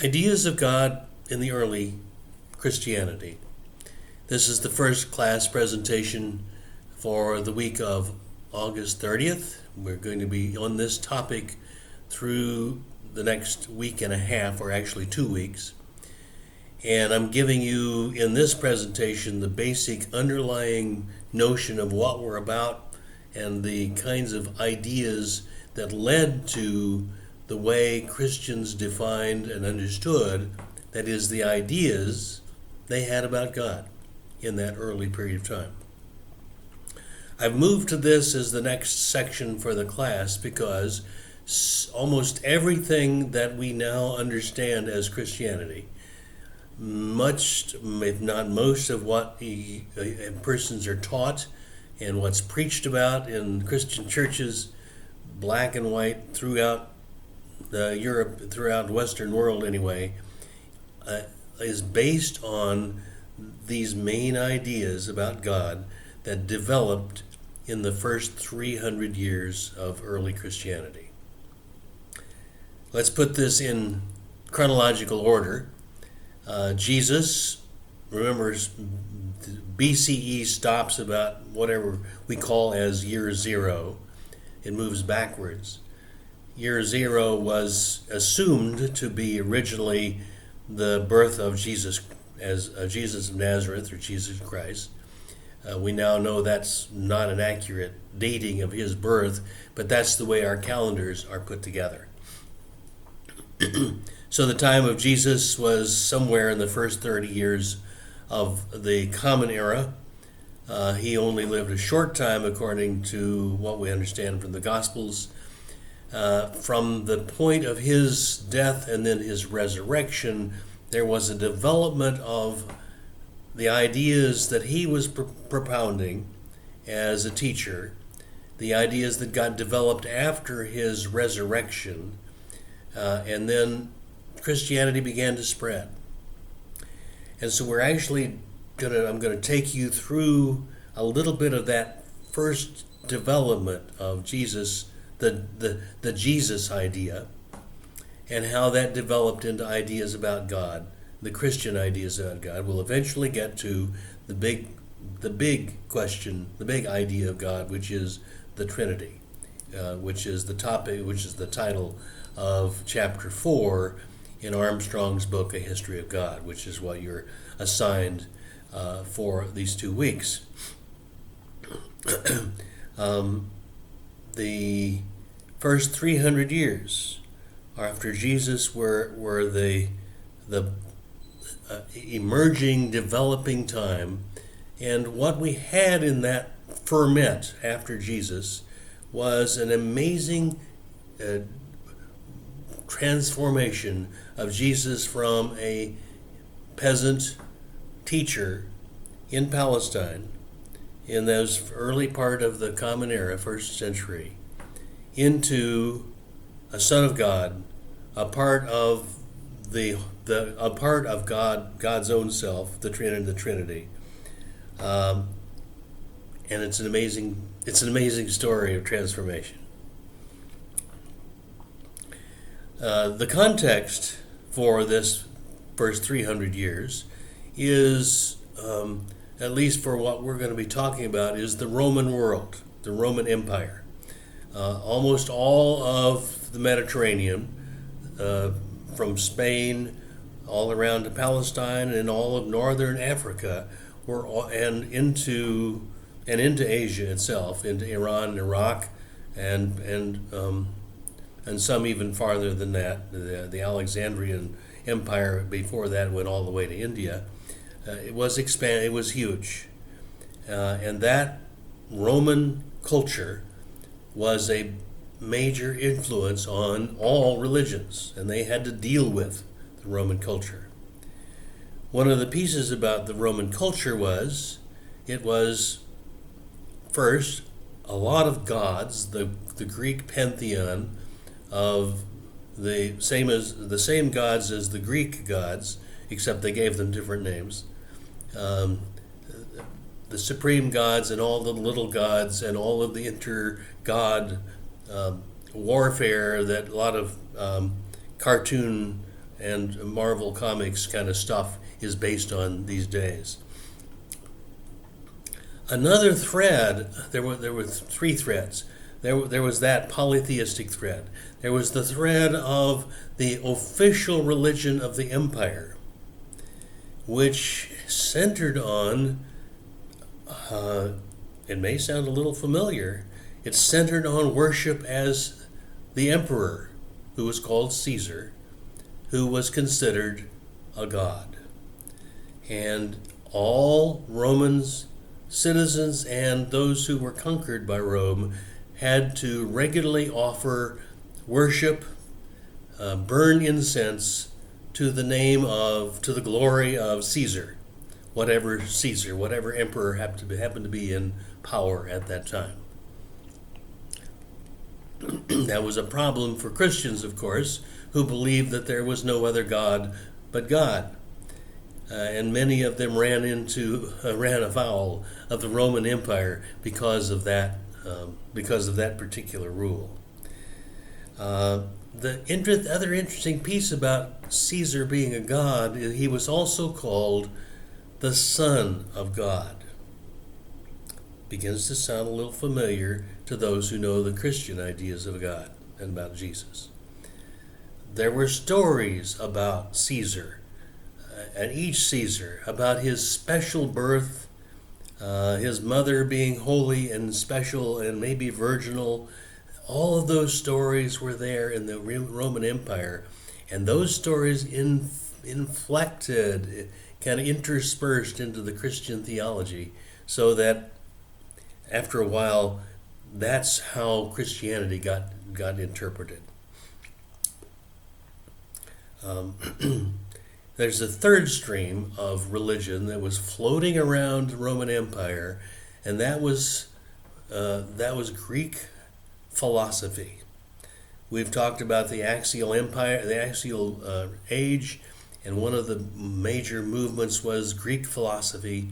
Ideas of God in the early Christianity. This is the first class presentation for the week of August 30th. We're going to be on this topic through the next week and a half, or actually 2 weeks. And I'm giving you in this presentation the basic underlying notion of what we're about and the kinds of ideas that led to the way Christians defined and understood, that is, the ideas they had about God in that early period of time. I've moved to this as the next section for the class because almost everything that we now understand as Christianity, much, if not most, of what persons are taught and what's preached about in Christian churches, black and white, throughout Europe, throughout the Western world anyway, is based on these main ideas about God that developed in the first 300 years of early Christianity. Let's put this in chronological order. Jesus, remember, BCE stops about whatever we call as year zero. It moves backwards. Year zero was assumed to be originally the birth of Jesus, as Jesus of Nazareth, or Jesus Christ. We now know that's not an accurate dating of his birth, but that's the way our calendars are put together. So the time of Jesus was somewhere in the first 30 years of the Common Era. He only lived a short time according to what we understand from the Gospels. From the point of his death and then his resurrection, there was a development of the ideas that he was propounding as a teacher, the ideas that got developed after his resurrection, and then Christianity began to spread. And so we're actually I'm going to take you through a little bit of that first development of Jesus, the Jesus idea, and how that developed into ideas about God, the Christian ideas about God. We'll eventually get to the big question, the big idea of God, which is the Trinity, which is the topic, which is the title of chapter 4 in Armstrong's book, A History of God, which is what you're assigned for these 2 weeks. The first 300 years after Jesus were the emerging, developing time, and what we had in that ferment after Jesus was an amazing transformation of Jesus from a peasant teacher in Palestine in those early part of the Common Era, first century, into a Son of God, a part of God's own self, the Trinity, and it's an amazing story of transformation. The context for this first 300 years is, at least for what we're going to be talking about, is the Roman world, the Roman Empire. Almost all of the Mediterranean, from Spain all around to Palestine and all of northern Africa, and into Asia itself, into Iran, Iraq, and some even farther than that. The Alexandrian Empire before that went all the way to India. It was huge, and that Roman culture was a major influence on all religions, and they had to deal with the Roman culture. One of the pieces about the Roman culture was, it was first a lot of gods, the Greek pantheon of the same gods as the Greek gods, except they gave them different names. The supreme gods and all the little gods and all of the inter-god warfare that a lot of cartoon and Marvel Comics kind of stuff is based on these days. Another thread, there were three threads. There was that polytheistic thread. There was the thread of the official religion of the empire, which centered on, it may sound a little familiar, it's centered on worship as the emperor, who was called Caesar, who was considered a god. And all Romans, citizens and those who were conquered by Rome, had to regularly offer worship, burn incense to the glory of Caesar, whatever emperor happened to be in power at that time. That was a problem for Christians, of course, who believed that there was no other God but God. And many of them ran afoul of the Roman Empire because of that particular rule. The other interesting piece about Caesar being a god is he was also called the Son of God. Begins to sound a little familiar to those who know the Christian ideas of God and about Jesus. There were stories about Caesar, and each Caesar, about his special birth, his mother being holy and special and maybe virginal. All of those stories were there in the Roman Empire, and those stories inflected, kind of interspersed into the Christian theology, so that after a while, that's how Christianity got interpreted. There's a third stream of religion that was floating around the Roman Empire, and that was Greek philosophy. We've talked about the axial empire, the axial age, and one of the major movements was Greek philosophy,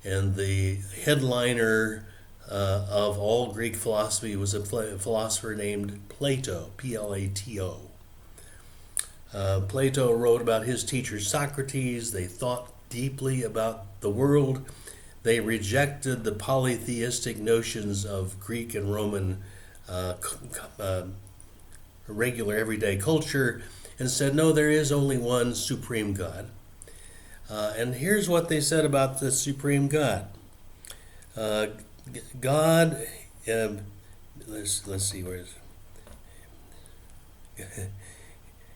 and the headliner of all Greek philosophy was a philosopher named Plato, Plato. Plato wrote about his teacher Socrates. They thought deeply about the world. They rejected the polytheistic notions of Greek and Roman regular everyday culture and said, no, there is only one supreme God. And here's what they said about the supreme God. God, let's see, where is it?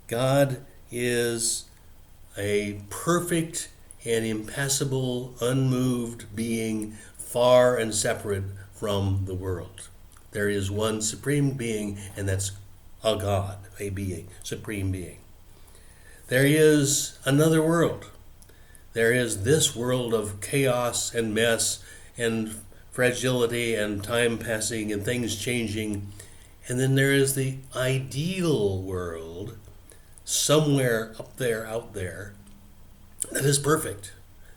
God is a perfect and impassible, unmoved being, far and separate from the world. There is one supreme being, and that's a God, a being, supreme being. There is another world. There is this world of chaos and mess and fragility and time passing and things changing. And then there is the ideal world, somewhere up there, out there, that is perfect,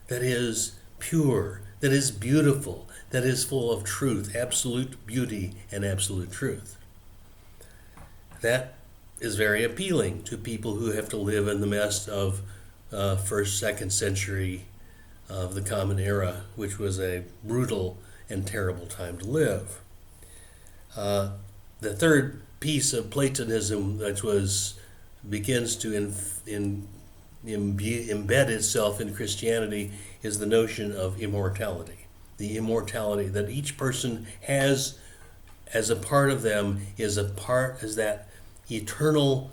that is pure, that is beautiful, that is full of truth, absolute beauty and absolute truth. That is very appealing to people who have to live in the mess of first, second century of the Common Era, which was a brutal and terrible time to live. The third piece of Platonism that begins to embed itself in Christianity is the notion of immortality. The immortality that each person has as a part of them is that eternal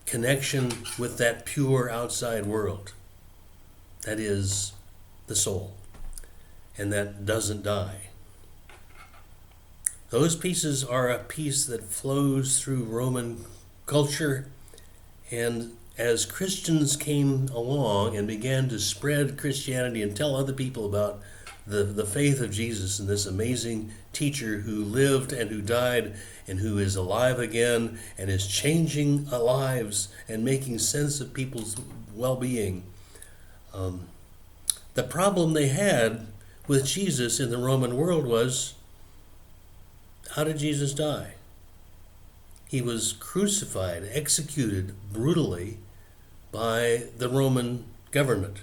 connection with that pure outside world. That is the soul. And that doesn't die. Those pieces are a piece that flows through Roman culture, and as Christians came along and began to spread Christianity and tell other people about the faith of Jesus and this amazing teacher who lived and who died and who is alive again and is changing lives and making sense of people's well-being, the problem they had with Jesus in the Roman world was, how did Jesus die? He was crucified, executed brutally by the Roman government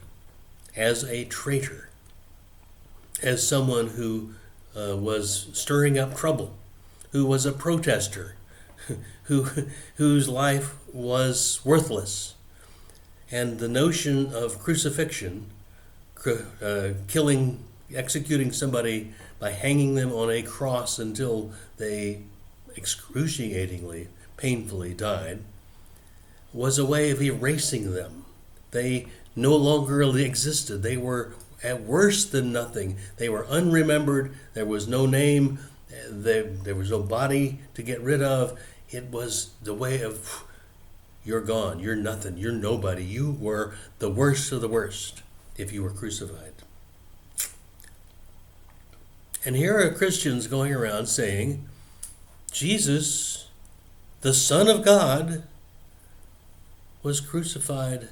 as a traitor, as someone who was stirring up trouble, who was a protester, whose life was worthless. And the notion of crucifixion, executing somebody by hanging them on a cross until they excruciatingly, painfully died, was a way of erasing them. They no longer existed. They were at worse than nothing. They were unremembered. There was no name. There was no body to get rid of. It was the way of, you're gone, you're nothing, you're nobody. You were the worst of the worst if you were crucified. And here are Christians going around saying, Jesus, the Son of God, was crucified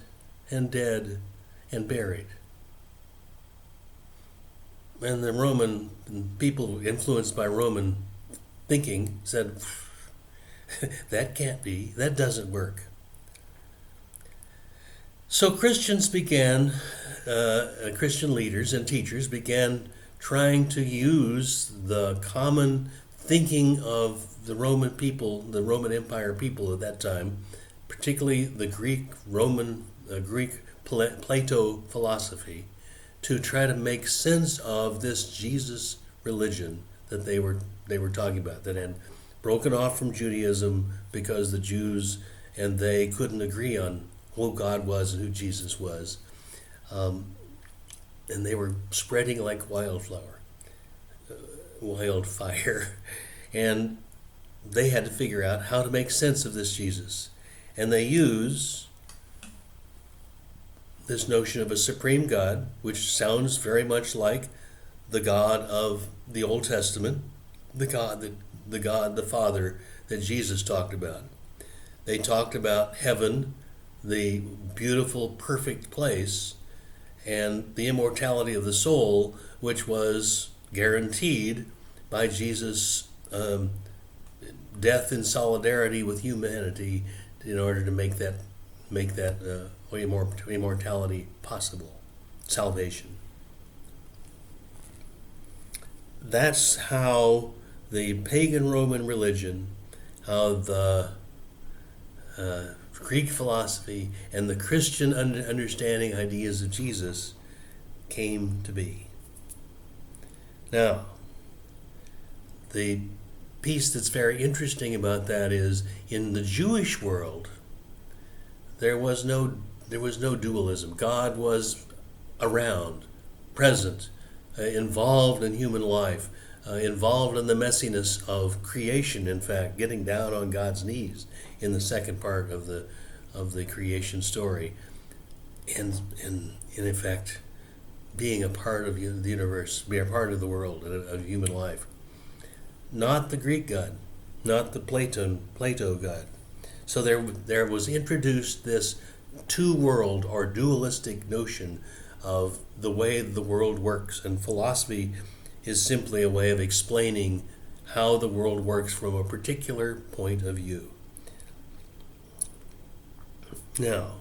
and dead and buried. And the Roman people influenced by Roman thinking said, that can't be, that doesn't work. So Christians began, Christian leaders and teachers began trying to use the common thinking of the Roman people, the Roman Empire people at that time, particularly the Greek Plato philosophy, to try to make sense of this Jesus religion that they were talking about, that had broken off from Judaism because the Jews and they couldn't agree on who God was and who Jesus was. And they were spreading like wildfire. And they had to figure out how to make sense of this Jesus. And they use this notion of a supreme God, which sounds very much like the God of the Old Testament, the God, the Father that Jesus talked about. They talked about heaven, the beautiful, perfect place, and the immortality of the soul, which was guaranteed by Jesus' death in solidarity with humanity in order to make that immortality possible, salvation. That's how the pagan Roman religion, how the Greek philosophy, and the Christian understanding ideas of Jesus came to be. Now, the piece that's very interesting about that is, in the Jewish world, there was no dualism. God was around, present, involved in human life, involved in the messiness of creation, in fact, getting down on God's knees in the second part of the creation story, and in effect being a part of the universe, be a part of the world, of human life. Not the Greek God, not the Plato God. So there was introduced this two-world or dualistic notion of the way the world works, and philosophy is simply a way of explaining how the world works from a particular point of view. Now,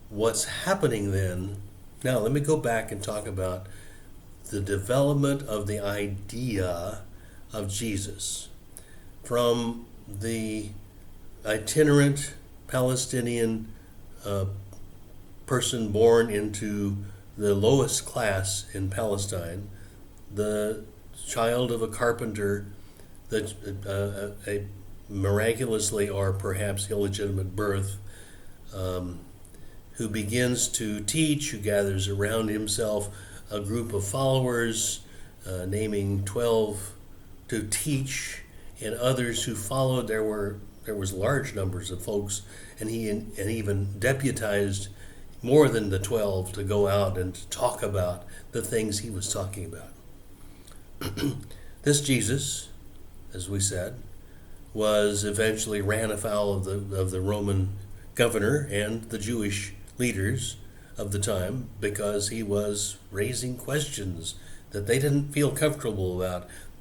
what's happening then? Now, let me go back and talk about the development of the idea of Jesus from the itinerant Palestinian person born into the lowest class in Palestine, the child of a carpenter, a miraculously or perhaps illegitimate birth, who begins to teach, who gathers around himself a group of followers, naming 12 to teach, and others who followed. There was large numbers of folks, and he even deputized more than the 12 to go out and to talk about the things he was talking about. This Jesus, as we said, was eventually ran afoul of the Roman governor and the Jewish leaders of the time, because he was raising questions that they didn't feel comfortable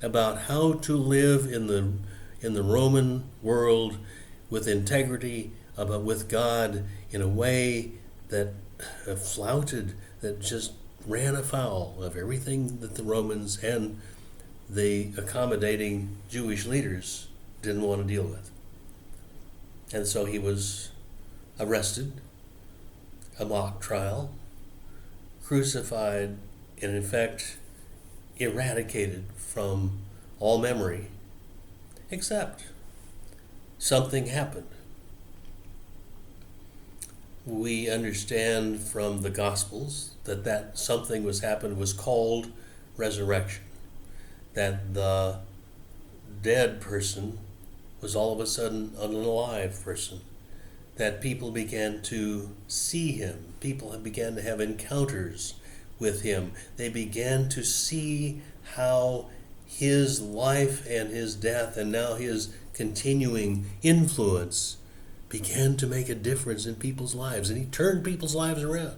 about how to live in the Roman world with integrity, but with God in a way that flouted, that just ran afoul of everything that the Romans and the accommodating Jewish leaders didn't want to deal with. And so he was arrested, a mock trial, crucified, and in fact eradicated from all memory, except something happened. We understand from the Gospels that something was called resurrection, that the dead person was all of a sudden an alive person, that people began to see him, people began to have encounters with him. They began to see how his life and his death and now his continuing influence began to make a difference in people's lives. And he turned people's lives around.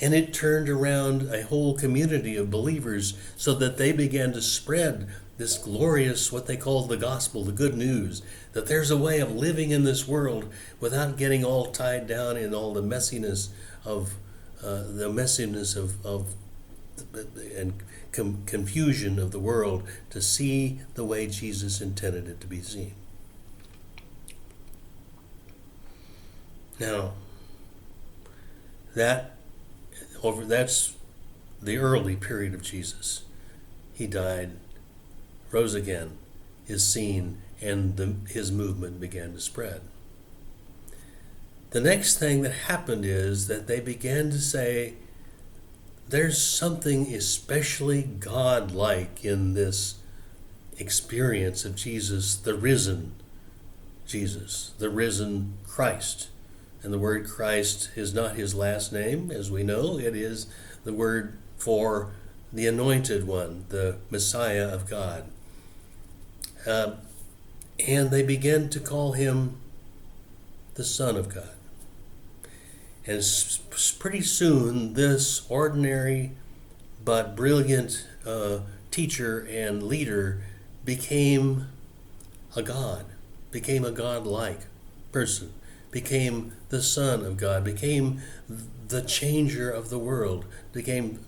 And it turned around a whole community of believers so that they began to spread this glorious, what they call the gospel, the good news, that there's a way of living in this world without getting all tied down in all the messiness of and confusion of the world, to see the way Jesus intended it to be seen. Now, that's the early period of Jesus. He died, rose again, is seen, and his movement began to spread. The next thing that happened is that they began to say, there's something especially God-like in this experience of Jesus, the risen Christ. And the word Christ is not his last name, as we know. It is the word for the anointed one, the Messiah of God. And they began to call him the Son of God. And pretty soon, this ordinary but brilliant teacher and leader became a God, became a God-like person, became the Son of God, became the changer of the world, became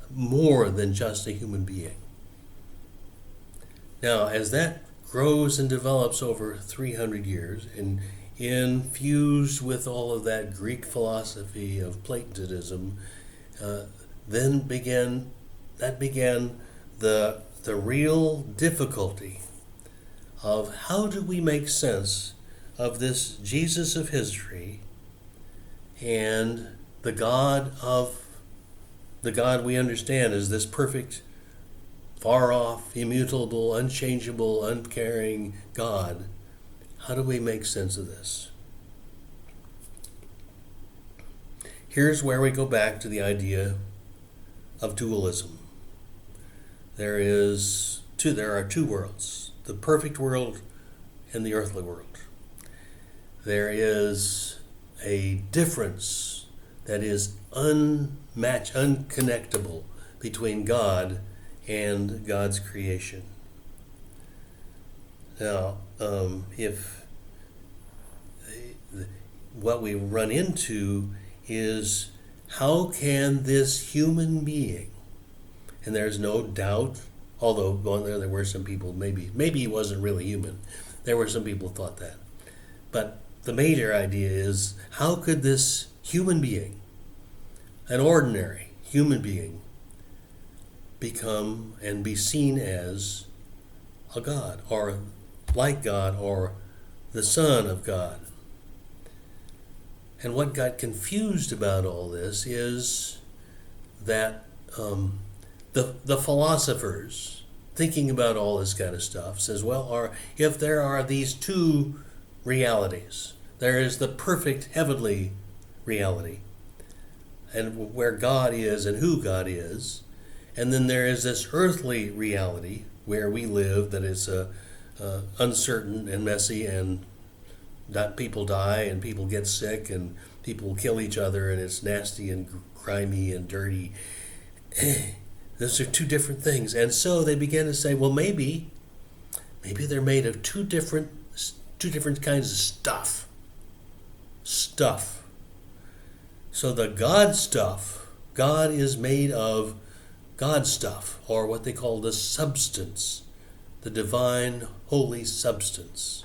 more than just a human being. Now, as that grows and develops over 300 years, and infused with all of that Greek philosophy of Platonism, then began the real difficulty of how do we make sense of this Jesus of history and the God we understand as this perfect, far off, immutable, unchangeable, uncaring God. How do we make sense of this? Here's where we go back to the idea of dualism. There are two worlds, the perfect world and the earthly world. There is a difference that is unmatched, unconnectable between God and God's creation. Now, what we run into is, how can this human being, and there's no doubt, although there were some people, maybe he wasn't really human. There were some people who thought that. But the major idea is, how could this human being, an ordinary human being, become and be seen as a God, or like God, or the Son of God? And what got confused about all this is that the philosophers, thinking about all this kind of stuff, says, well, if there are these two realities, there is the perfect heavenly reality, and where God is and who God is, and then there is this earthly reality where we live, that is uncertain and messy, and that people die and people get sick and people kill each other, and it's nasty and grimy and dirty. Those are two different things. And so they began to say, well, maybe they're made of two different kinds of stuff. stuff. So the God stuff, God is made of God stuff, or what they call the substance, the divine holy substance.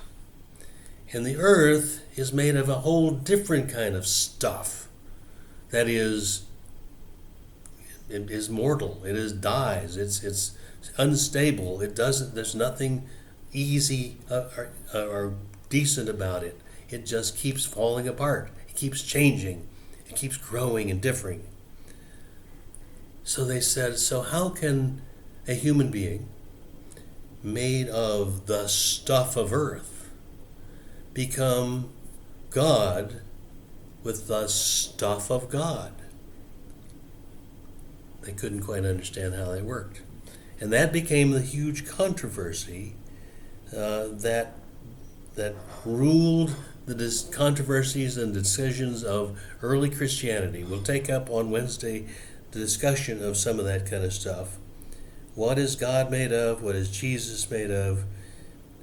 And the earth is made of a whole different kind of stuff that is mortal. It dies. It's unstable. There's nothing easy or decent about it. It just keeps falling apart. It keeps changing. It keeps growing and differing. So they said, so how can a human being made of the stuff of earth become God with the stuff of God? They couldn't quite understand how that worked. And that became the huge controversy that ruled the controversies and decisions of early Christianity. We'll take up on Wednesday the discussion of some of that kind of stuff. What is God made of? What is Jesus made of?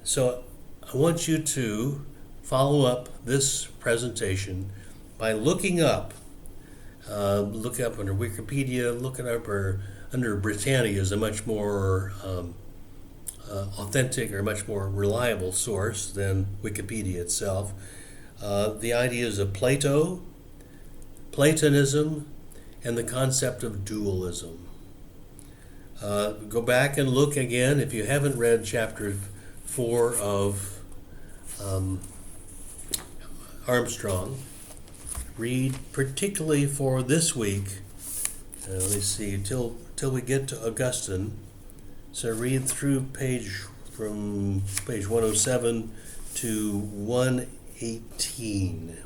So I want you to follow up this presentation by looking up. Look up under Wikipedia, look it up under Britannia is a much more authentic or much more reliable source than Wikipedia itself. The ideas of Plato, Platonism, and the concept of dualism. Go back and look again if you haven't read chapter 4 of Armstrong. Read particularly for this week. Let's see, till we get to Augustine. So read through from page 107 to 118.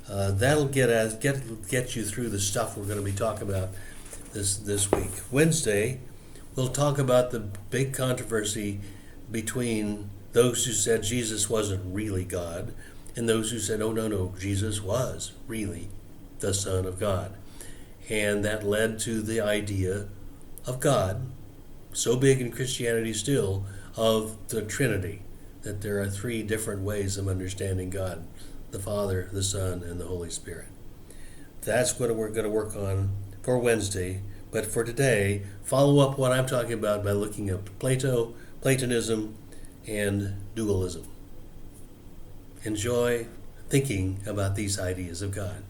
That'll get you through the stuff we're going to be talking about this week. Wednesday, we'll talk about the big controversy between those who said Jesus wasn't really God and those who said, oh, no, Jesus was really the Son of God. And that led to the idea of God, so big in Christianity still, of the Trinity, that there are 3 different ways of understanding God, the Father, the Son, and the Holy Spirit. That's what we're going to work on for Wednesday. But for today, follow up what I'm talking about by looking up Plato, Platonism, and dualism. Enjoy thinking about these ideas of God.